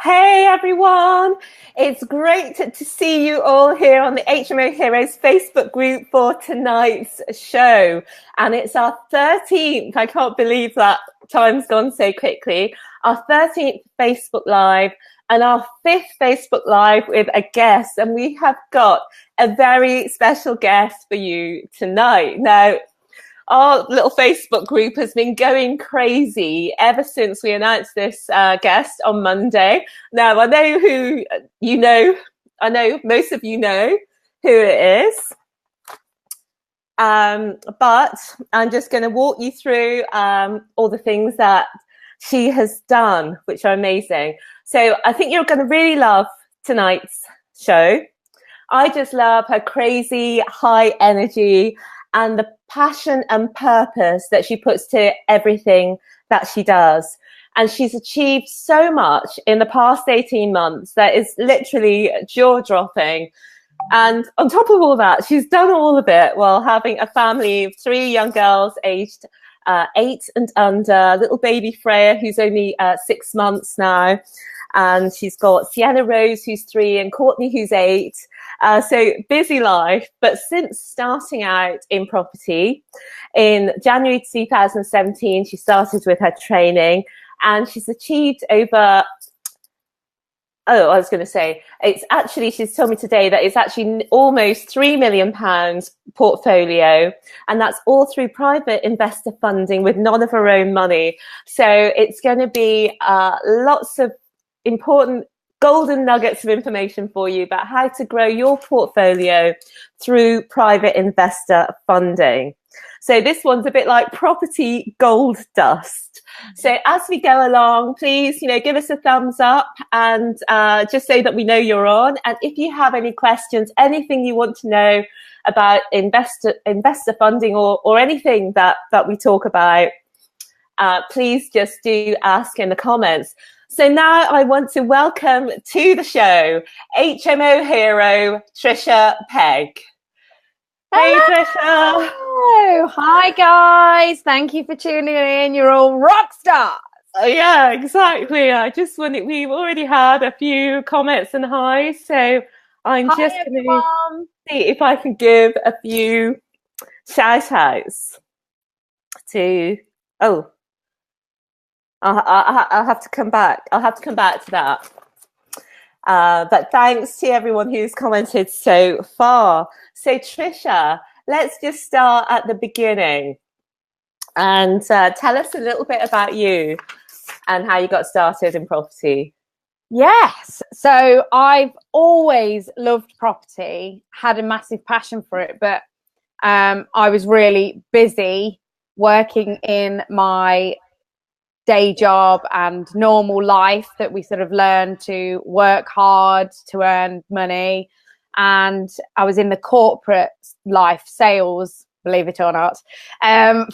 Hey everyone, it's great to see you all here on the HMO Heroes Facebook group for tonight's show. And it's our 13th, I can't believe that time's gone so quickly, our 13th Facebook Live and our 5th Facebook Live with a guest. And we have got a very special guest for you tonight. Now, our little Facebook group has been going crazy ever since we announced this guest on Monday. Now, I know who you know. I know most of you know who it is. But I'm just going to walk you through all the things that she has done, which are amazing. So I think you're going to really love tonight's show. I just love her crazy high energy and the passion and purpose that she puts to everything that she does. And she's achieved so much in the past 18 months that is literally jaw-dropping. And on top of all that, she's done all of it while having a family of 3 young girls aged 8 and under, little baby Freya, who's only 6 months now. And she's got Sienna Rose, who's 3, and Courtney, who's 8. So busy life. But since starting out in property in January 2017, she started with her training, and she's achieved over, she's told me today that it's actually almost £3 million portfolio, and that's all through private investor funding with none of her own money. So it's going to be lots of important golden nuggets of information for you about how to grow your portfolio through private investor funding. So this one's a bit like property gold dust. So as we go along, please, give us a thumbs up and just so that we know you're on. And if you have any questions, anything you want to know about investor funding or anything that we talk about, please just do ask in the comments. So now I want to welcome to the show HMO hero Trisha Pegg. Hey, Trisha. Hello. Hi, guys. Thank you for tuning in. You're all rock stars. Yeah, exactly. We've already had a few comments and highs, so I'm just going to see if I can give a few shout outs to, I'll have to come back. I'll have to come back to that. But thanks to everyone who's commented so far. So Trisha, let's just start at the beginning and tell us a little bit about you and how you got started in property. Yes. So I've always loved property, had a massive passion for it, but I was really busy working in my day job and normal life that we sort of learn to work hard to earn money. And I was in the corporate life, sales, believe it or not,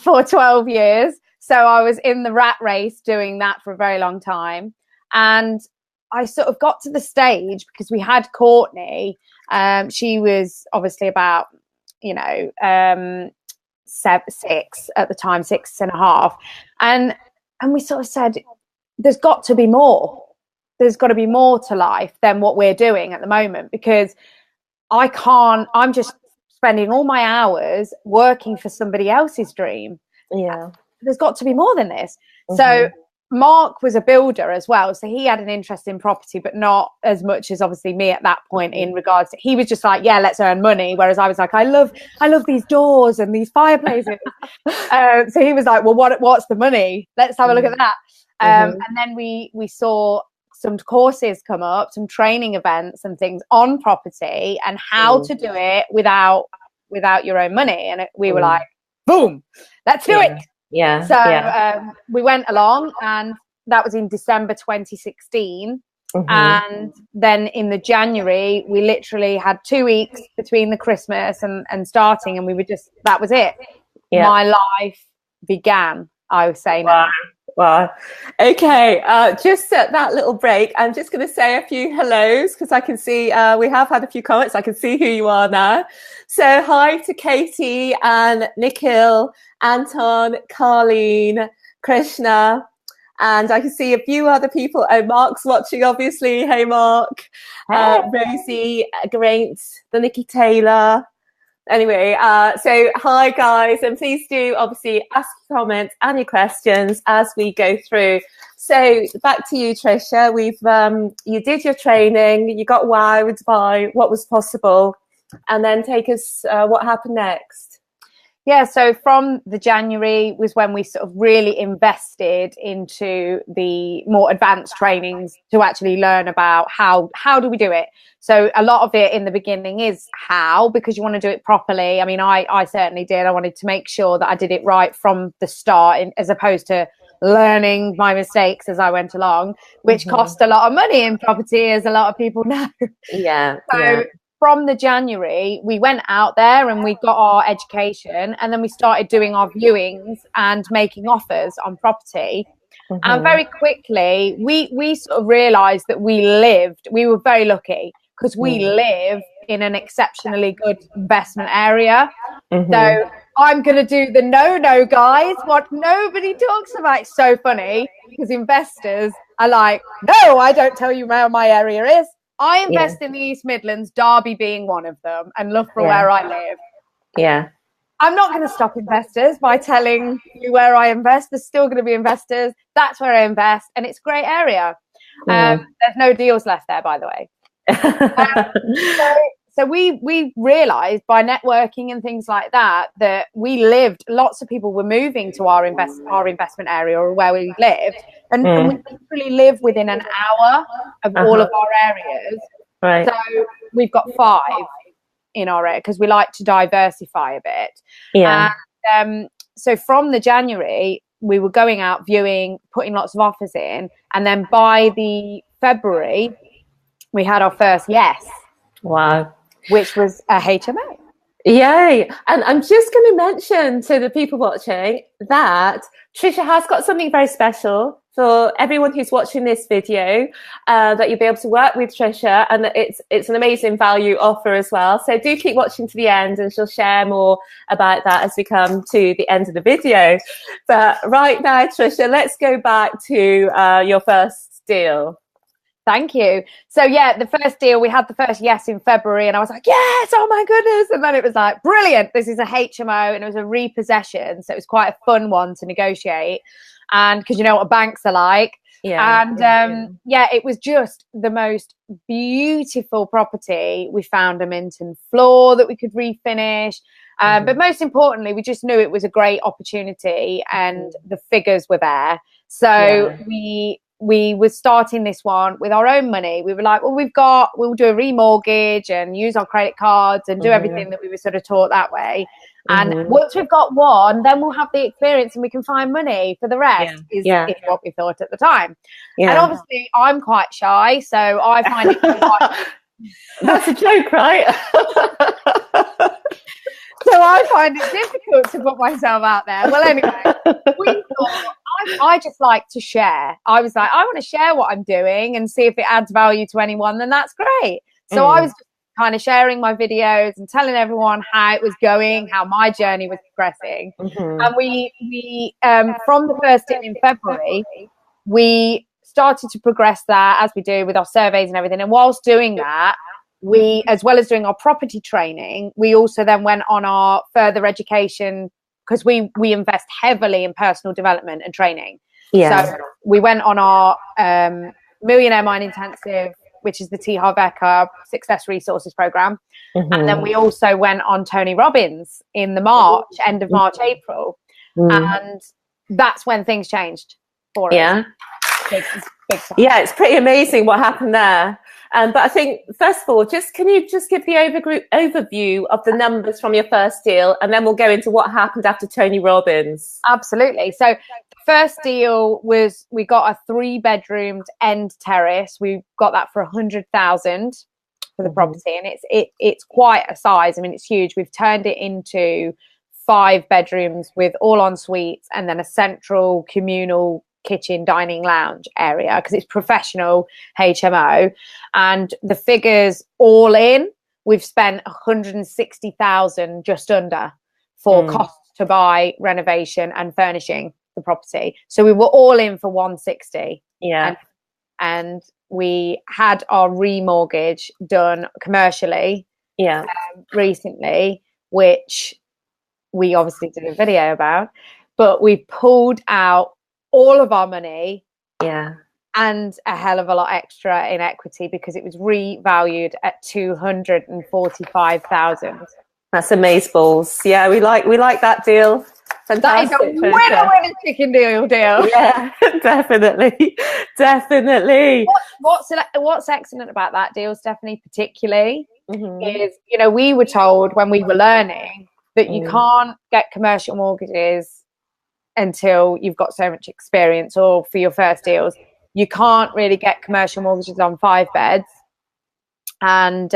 for 12 years. So I was in the rat race doing that for a very long time. And I sort of got to the stage because we had Courtney. She was obviously about, 6 at the time, 6.5. And we sort of said, there's got to be more. There's got to be more to life than what we're doing at the moment, because I'm just spending all my hours working for somebody else's dream. Yeah. There's got to be more than this. Mm-hmm. So Mark was a builder as well. So he had an interest in property, but not as much as obviously me at that point in regards to, he was just like, yeah, let's earn money. Whereas I was like, I love these doors and these fireplaces. So he was like, well, what's the money? Let's have a look at that. And then we saw some courses come up, some training events and things on property and how to do it without your own money. And we were like, boom, let's do it. Yeah. So we went along, and that was in December 2016. And then in the January, we literally had 2 weeks between the Christmas and starting, and that was it. Yeah. My life began, I would say now. Wow. Okay. Just at that little break, I'm just going to say a few hellos because I can see we have had a few comments. I can see who you are now. So hi to Katie and Nikhil, Anton, Carleen, Krishna, And I can see a few other people. Oh, Mark's watching, obviously. Hey, Mark. Hey. Rosie, great. The Nikki Taylor. Anyway, so hi, guys. And please do, obviously, ask your comments and your questions as we go through. So back to you, Trisha. You did your training. You got wowed by what was possible. And then take us, what happened next? Yeah, so from the January was when we sort of really invested into the more advanced trainings to actually learn about how do we do it. So a lot of it in the beginning is how, because you want to do it properly. I mean, I certainly did. I wanted to make sure that I did it right from the start, as opposed to learning my mistakes as I went along, which cost a lot of money in property, as a lot of people know. Yeah. So from the January, we went out there and we got our education, and then we started doing our viewings and making offers on property. And very quickly, we sort of realized that we were very lucky because we live in an exceptionally good investment area. So I'm going to do the no, guys, what nobody talks about. It's so funny because investors are like, no, I don't tell you where my area is. I invest in the East Midlands, Derby being one of them, and Loughborough where I live. Yeah. I'm not going to stop investors by telling you where I invest. There's still going to be investors. That's where I invest, and it's a great area. There's no deals left there, by the way. So we realised by networking and things like that lots of people were moving to our investment area or where we lived, and we literally live within an hour of all of our areas. Right. So we've got 5 in our area because we like to diversify a bit. Yeah. And so from the January, we were going out viewing, putting lots of offers in, and then by the February, we had our first yes. Wow. Which was a HMO. Yay. And I'm just going to mention to the people watching that Trisha has got something very special for everyone who's watching this video, that you'll be able to work with Trisha, and it's an amazing value offer as well. So do keep watching to the end, and she'll share more about that as we come to the end of the video. But right now, Trisha, let's go back to your first deal. Thank you. So yeah, the first deal, we had the first yes in February, and I was like, yes, oh my goodness. And then it was like, brilliant, this is a HMO, and it was a repossession. So it was quite a fun one to negotiate. And because you know what banks are like. Yeah. And it was just the most beautiful property. We found a Minton floor that we could refinish. But most importantly, we just knew it was a great opportunity, and the figures were there. So we were starting this one with our own money. We were like, well, we'll do a remortgage and use our credit cards and do everything that we were sort of taught that way. And once we've got one, then we'll have the experience and we can find money for the rest, is what we thought at the time. And obviously I'm quite shy, so I find it quite... That's a joke, right? So I find it difficult to put myself out there. Well, anyway, we thought, I just like to share. I was like, I want to share what I'm doing and see if it adds value to anyone, then that's great. So I was just kind of sharing my videos and telling everyone how it was going, how my journey was progressing. And we from the first deal in February, we started to progress that as we do with our surveys and everything. And whilst doing that, we, as well as doing our property training, we also then went on our further education, because we invest heavily in personal development and training. So we went on our Millionaire Mind Intensive, which is the T. Harv Eker Success Resources Program. And then we also went on Tony Robbins in the end of March, April. And that's when things changed for us. Big time. Yeah, it's pretty amazing what happened there. But I think, first of all, can you just give the overview of the numbers from your first deal, and then we'll go into what happened after Tony Robbins. Absolutely. So the first deal was, we got a 3-bedroomed end terrace. We got that for 100,000 for the property, and it's quite a size. I mean, it's huge. We've turned it into 5 bedrooms with all en suites, and then a central communal kitchen, dining, lounge area, because it's professional HMO. And the figures all in, we've spent 160,000 just under for costs to buy, renovation and furnishing. the property. So we were all in for 160. Yeah. And we had our remortgage done commercially recently, which we obviously did a video about, but we pulled out all of our money and a hell of a lot extra in equity because it was revalued at 245,000. That's amazeballs. Yeah, we like that deal. Fantastic. That is a winner chicken deal. Yeah, definitely. What's excellent about that deal, Stephanie, particularly, is, you know, we were told when we were learning that you can't get commercial mortgages until you've got so much experience, or for your first deals, you can't really get commercial mortgages on 5 beds, and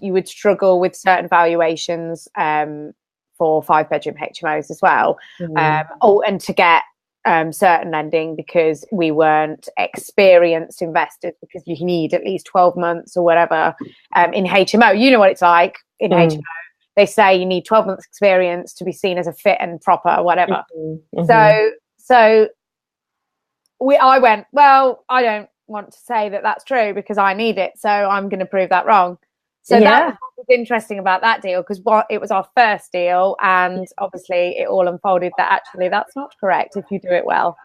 you would struggle with certain valuations for 5-bedroom HMOs as well. And to get certain lending, because we weren't experienced investors, because you need at least 12 months or whatever in HMO. You know what it's like in HMO. They say you need 12 months experience to be seen as a fit and proper or whatever. So I went, well, I don't want to say that that's true because I need it, so I'm going to prove that wrong. So that was interesting about that deal, because it was our first deal, and obviously it all unfolded that actually that's not correct if you do it well.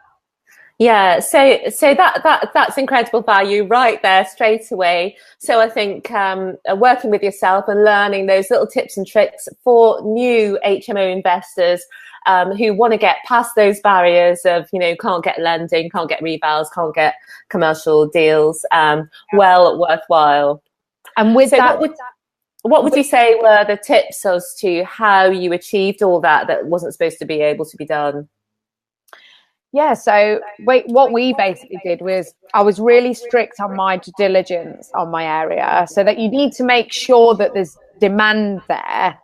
Yeah, so that's incredible value right there straight away. So I think working with yourself and learning those little tips and tricks for new HMO investors who want to get past those barriers of, you know, can't get lending, can't get revals, can't get commercial deals, well worthwhile. And with that, what would you say were the tips as to how you achieved all that wasn't supposed to be able to be done? Yeah, so what we basically did was, I was really strict on my due diligence on my area, so that you need to make sure that there's demand there,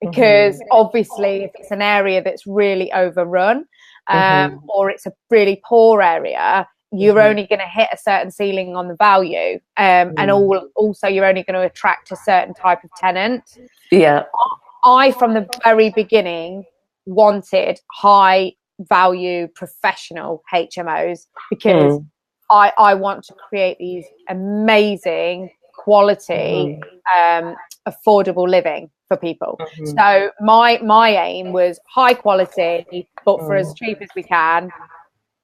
because obviously if it's an area that's really overrun or it's a really poor area, you're only going to hit a certain ceiling on the value, and also you're only going to attract a certain type of tenant. I from the very beginning wanted high value professional HMOs, because I want to create these amazing quality affordable living for people. So my aim was high quality, but for as cheap as we can,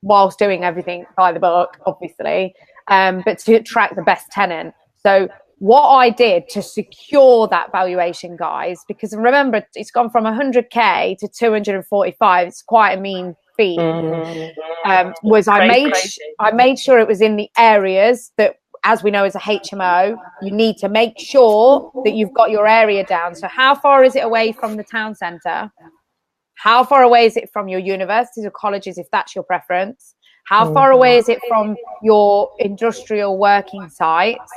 whilst doing everything by the book, obviously, but to attract the best tenant. So what I did to secure that valuation, guys, because remember, it's gone from 100k to 245. It's quite a mean feat. Was I made sure it was in the areas that, as we know, as a HMO, you need to make sure that you've got your area down. So how far is it away from the town centre? How far away is it from your universities or colleges, if that's your preference? How far away is it from your industrial working sites?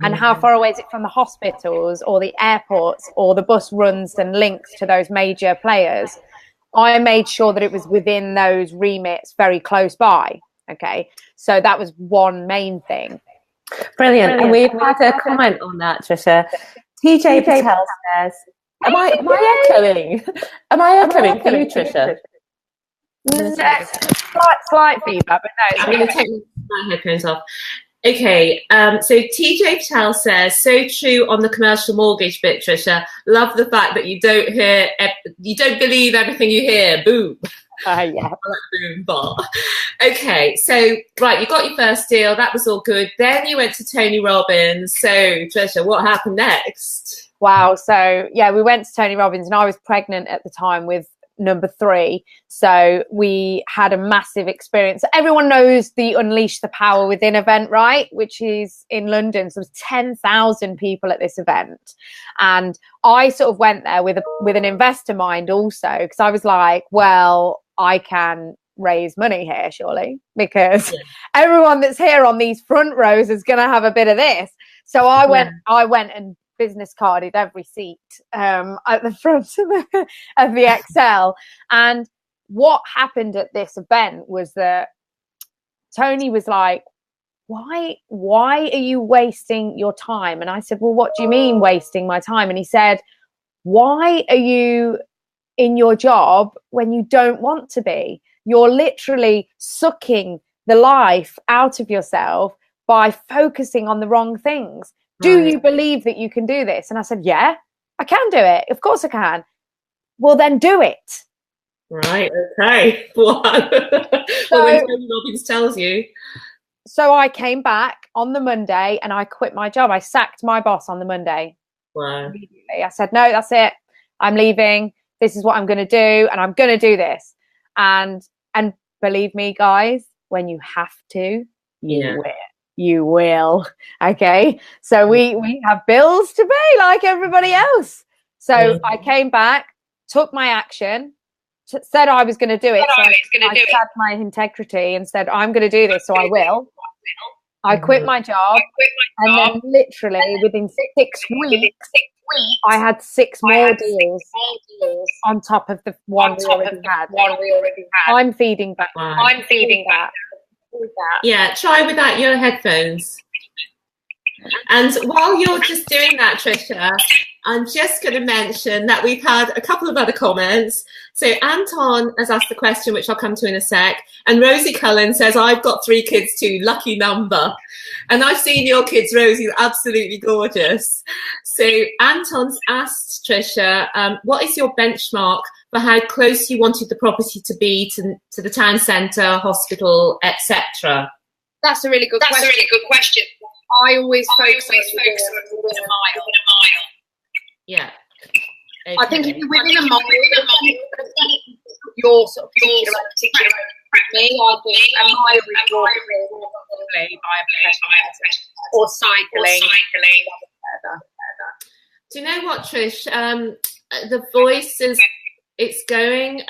And how far away is it from the hospitals or the airports or the bus runs and links to those major players? I made sure that it was within those remits, very close by. Okay, so that was one main thing. Brilliant. And we've had a comment on that, Trisha. TJ Patel says, Am I echoing? Am I echoing for you, Trisha? Slight feedback, but no. I'm going to take my headphones off. Okay, so TJ Patel says, so true on the commercial mortgage bit, Trisha. Love the fact that you don't believe everything you hear. Boom. Yeah. Boom bar. Okay, so right, you got your first deal. That was all good. Then you went to Tony Robbins. So Trisha, what happened next? Wow. So yeah, we went to Tony Robbins, and I was pregnant at the time with number 3. So we had a massive experience. Everyone knows the Unleash the Power Within event, right? Which is in London. So there was 10,000 people at this event. And I sort of went there with an investor mind also, because I was like, well, I can raise money here, surely, because everyone that's here on these front rows is going to have a bit of this. So I went and business carded every seat at the front of the Excel. And what happened at this event was that Tony was like, why are you wasting your time? And I said, well, what do you mean wasting my time? And he said, why are you in your job when you don't want to be. You're literally sucking the life out of yourself by focusing on the wrong things. Do you believe that you can do this? And I said, yeah, I can do it. Of course I can. Well, then do it. Right. Okay. Wow. Well, when Tony Robbins tells you. So I came back on the Monday and I quit my job. I sacked my boss on the Monday. Wow. Immediately. I said, no, that's it. I'm leaving. This is what I'm going to do. And I'm going to do this. And believe me, guys, when you have to, you will. You will. Okay. So we have bills to pay like everybody else. So I came back, took my action, said I was going to do it. So I had my integrity and said, I'm going to do this. So I will. I quit my job. And then literally within 6 weeks, I had 6 more deals on top of the one we already had. I'm feeding back. I'm feeding back. Yeah, try without your headphones. And while you're just doing that, Trisha, I'm just going to mention that we've had a couple of other comments. So Anton has asked the question, which I'll come to in a sec. And Rosie Cullen says, I've got 3 kids too, lucky number. And I've seen your kids, Rosie, absolutely gorgeous. So Anton's asked Trisha, what is your benchmark for how close you wanted the property to be to the town centre, hospital, etc.? That's a really good question. I always focus on within a mile. Yeah. Okay. I think if you're within a mile, you're sort of particular. Me, I think a mile is probably by a professional or cycling. Do you know what, Trish? The voice it's going.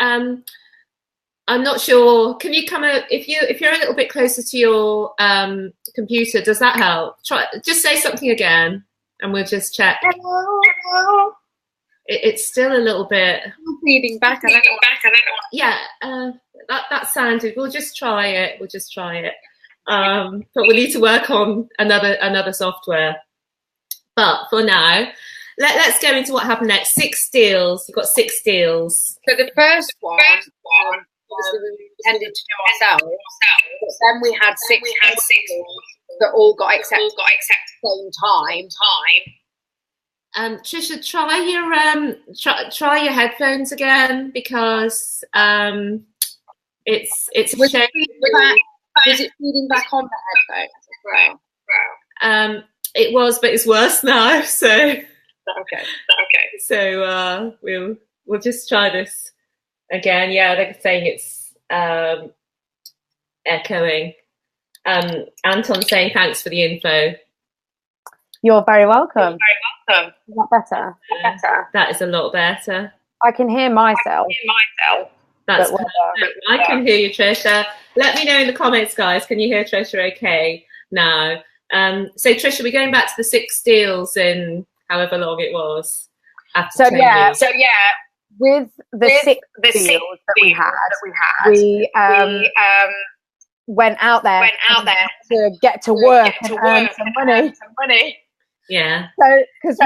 I'm not sure. Can you come out if you're a little bit closer to your computer? Does that help? Just say something again, and we'll just check. Hello. It's still a little bit feeding back. Yeah, that sounded. We'll just try it. But we need to work on another software. But for now, let's go into what happened next. 6 deals. You've got 6 deals. So the first one. Obviously we intended to do ourselves, but then we had 6 that all got accepted at the same time. Trisha, try your headphones again, because it's a shame. Was it feeding back on the headphones as well? It was, but it's worse now. So okay. So we'll just try this again. Yeah, they're saying it's echoing. Anton saying thanks for the info. You're very welcome. Is that better? That is a lot better. I can hear myself. That's I can hear you, Trisha. Let me know in the comments, guys. Can you hear Trisha okay now? So Trisha, we're going back to the 6 deals in however long it was. So yeah, with the 6 deals that we had, we went out there to get to work and earn some money. Yeah. So because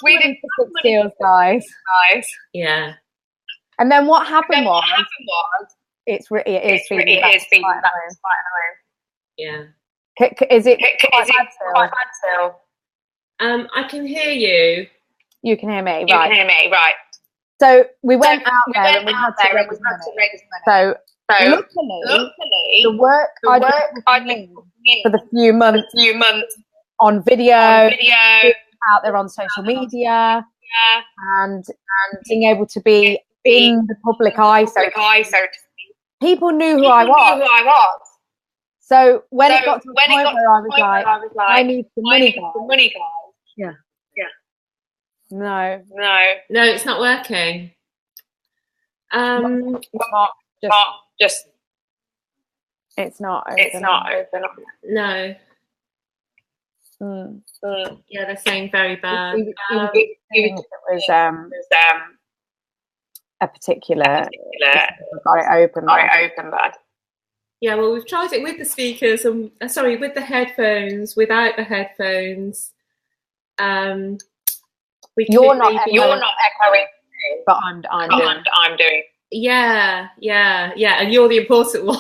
we didn't 6 deals, guys. Yeah. And then what happened was it is feeding back. Yeah. Is it quite bad still? I can hear you. You can hear me, right? So we went out there and we had to raise money. So luckily, the work I'd been doing for the few months on video, out there on social media, and being able to be in the public eye, so people knew who I was. So when it got to the point where I was like, I need some money, guys. Yeah. No, it's not working. It's not open. No. Yeah, they're saying very bad. It was a particular got it open bad. Yeah, well, we've tried it with the speakers and with the headphones, without the headphones. You're not echoing. but I'm doing. Yeah, and you're the important one.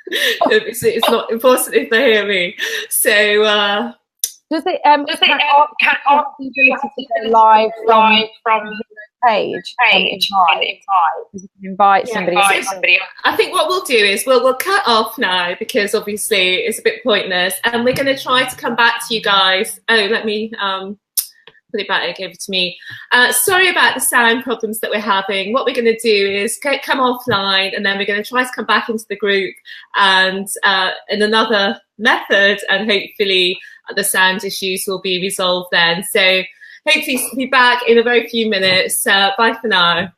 It's not important if they hear me. So does it can ask the ability to go live from the page and invite somebody else? I think what we'll do is we'll cut off now, because obviously it's a bit pointless, and we're going to try to come back to you guys. Oh, let me put it back over to me. Sorry about the sound problems that we're having. What we're going to do is come offline, and then we're going to try to come back into the group and in another method, and hopefully the sound issues will be resolved then. So hopefully be back in a very few minutes. Bye for now.